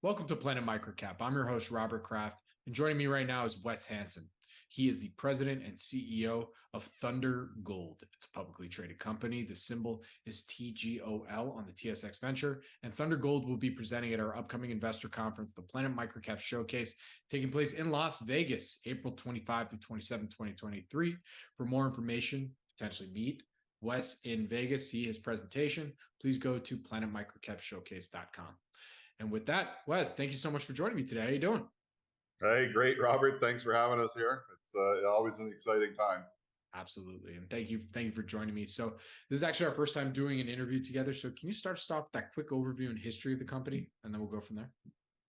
Welcome to Planet MicroCap. I'm your host, Robert Kraft, and joining me right now is Wes Hanson. He is the president and CEO of Thunder Gold. It's a publicly traded company. The symbol is TGOL on the TSX Venture, and Thunder Gold will be presenting at our upcoming investor conference, the Planet MicroCap Showcase, taking place in Las Vegas, April 25 to 27, 2023. For more information, potentially meet Wes in Vegas, see his presentation, please go to planetmicrocapshowcase.com. And with that, Wes, thank you so much for joining me today. How are you doing? Hey, great, Robert. Thanks for having us here. It's always an exciting time. Absolutely. And thank you for joining me. So this is actually our first time doing an interview together. So can you start us off with that quick overview and history of the company, and then we'll go from there?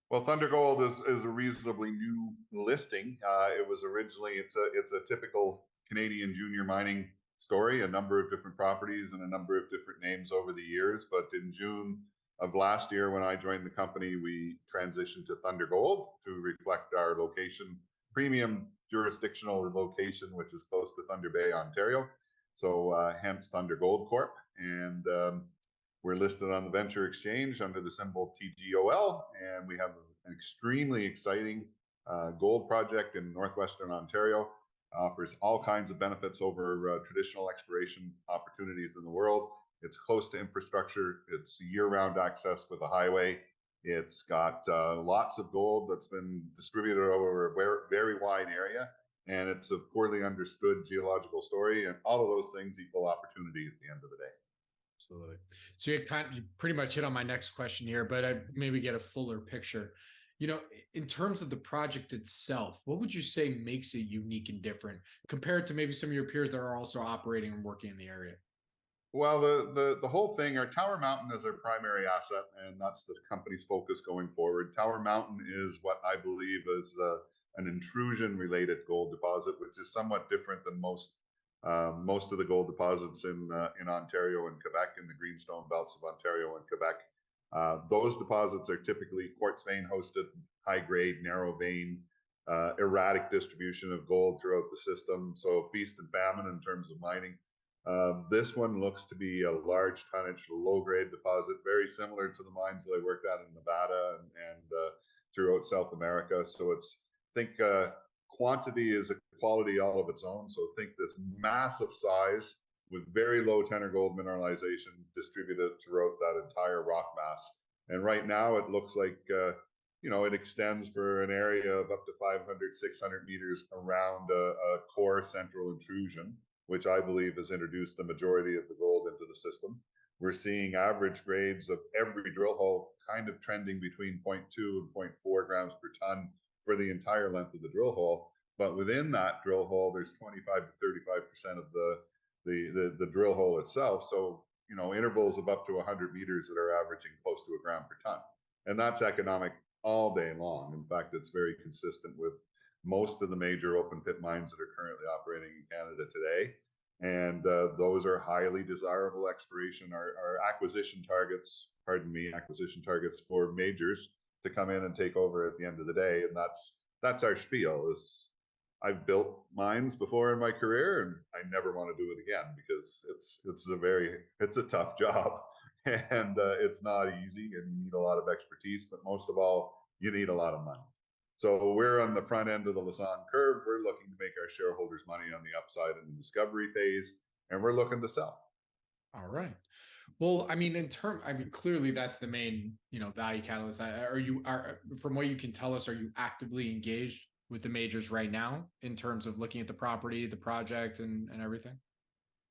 Well, Thunder Gold is a reasonably new listing. It was originally, it's a typical Canadian junior mining story, a number of different properties and a number of different names over the years. But in June of last year, when I joined the company, we transitioned to Thunder Gold to reflect our location, premium jurisdictional location, which is close to Thunder Bay, Ontario. So hence Thunder Gold Corp. And we're listed on the Venture Exchange under the symbol TGOL, and we have an extremely exciting gold project in northwestern Ontario. Offers all kinds of benefits over traditional exploration opportunities in the world. It's close to infrastructure. It's year-round access with a highway. It's got lots of gold that's been distributed over a very wide area, and it's a poorly understood geological story, and all of those things equal opportunity at the end of the day. Absolutely. So you pretty much hit on my next question here, but I maybe get a fuller picture. You know, in terms of the project itself, what would you say makes it unique and different compared to maybe some of your peers that are also operating and working in the area? Well, the whole thing, our Tower Mountain is our primary asset, and that's the company's focus going forward. Tower Mountain is what I believe is an intrusion-related gold deposit, which is somewhat different than most of the gold deposits in Ontario and Quebec, in the greenstone belts of Ontario and Quebec. Those deposits are typically quartz vein hosted, high grade, narrow vein, erratic distribution of gold throughout the system. So feast and famine in terms of mining. This one looks to be a large tonnage, low grade deposit, very similar to the mines that I worked at in Nevada and throughout South America. So it's, I think quantity is a quality all of its own. So think this massive size with very low tenor gold mineralization distributed throughout that entire rock mass. And right now it looks like, it extends for an area of up to 500, 600 meters around a core central intrusion, which I believe has introduced the majority of the gold into the system. We're seeing average grades of every drill hole kind of trending between 0.2 and 0.4 grams per ton for the entire length of the drill hole. But within that drill hole, there's 25 to 35% of the drill hole itself. So, intervals of up to 100 meters that are averaging close to a gram per ton. And that's economic all day long. In fact, it's very consistent with most of the major open pit mines that are currently operating in Canada today. And those are highly desirable exploration, our acquisition targets for majors to come in and take over at the end of the day. And that's our spiel. I've built mines before in my career, and I never want to do it again because it's a tough job, and it's not easy, and you need a lot of expertise, but most of all, you need a lot of money. So we're on the front end of the Lassonde curve. We're looking to make our shareholders money on the upside in the discovery phase, and we're looking to sell. All right. Well, clearly that's the main, value catalyst. From what you can tell us, are you actively engaged with the majors right now in terms of looking at the property, the project, and everything?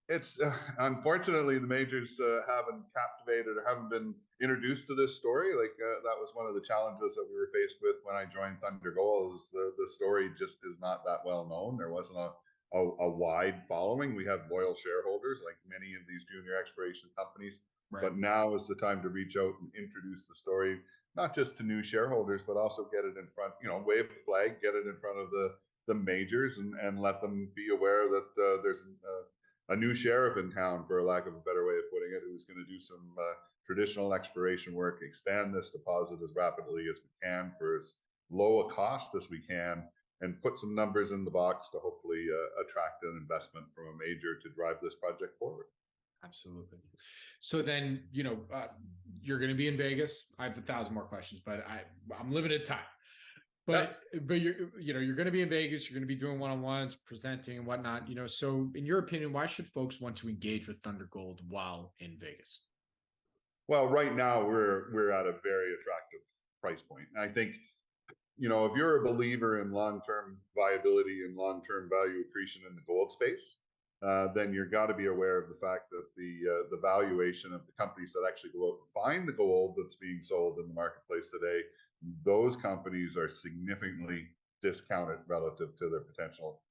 It's unfortunately the majors haven't captivated or haven't been introduced to this story. That was one of the challenges that we were faced with when I joined Thunder Gold. Is the story just is not that well known. There wasn't a wide following. We have loyal shareholders like many of these junior exploration companies, right. But now is the time to reach out and introduce the story, not just to new shareholders, but also get it in front, wave the flag, get it in front of the majors and let them be aware that there's a new sheriff in town, for a lack of a better way of putting it, who's going to do some traditional exploration work, expand this deposit as rapidly as we can for as low a cost as we can, and put some numbers in the box to hopefully attract an investment from a major to drive this project forward. Absolutely. So then, you're going to be in Vegas. I have 1,000 more questions, but I'm limited time. But you're going to be in Vegas. You're going to be doing one-on-ones, presenting and whatnot. So in your opinion, why should folks want to engage with Thunder Gold while in Vegas? Well, right now we're at a very attractive price point. And I think, if you're a believer in long-term viability and long-term value accretion in the gold space, then you've got to be aware of the fact that the valuation of the companies that actually go out and find the gold that's being sold in the marketplace today, those companies are significantly discounted relative to their potential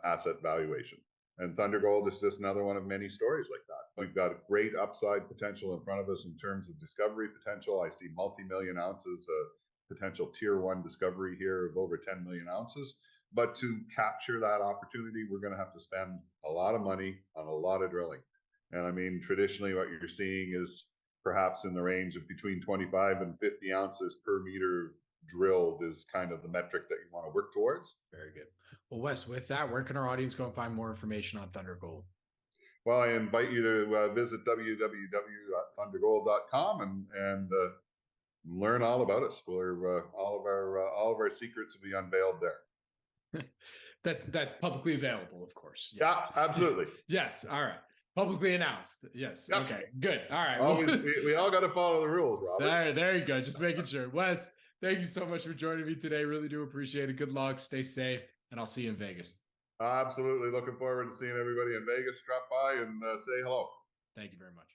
asset valuation. And Thunder Gold is just another one of many stories like that. We've got a great upside potential in front of us in terms of discovery potential. I see multi-million ounces of potential tier 1 discovery here of over 10 million ounces. But to capture that opportunity, we're going to have to spend a lot of money on a lot of drilling. And I mean, traditionally, what you're seeing is perhaps in the range of between 25 and 50 ounces per meter drilled is kind of the metric that you want to work towards. Very good. Well, Wes, with that, where can our audience go and find more information on Thunder Gold? Well, I invite you to visit www.thundergold.com and learn all about us. Where all of our secrets will be unveiled there. That's publicly available, of course. Yes. Yeah, absolutely. Yes. All right. Publicly announced. Yes. Yep. Okay. Good. All right. Always, we all got to follow the rules, Robert. There you go. Just making sure. Wes, thank you so much for joining me today. Really do appreciate it. Good luck. Stay safe, and I'll see you in Vegas. Absolutely. Looking forward to seeing everybody in Vegas. Drop by and say hello. Thank you very much.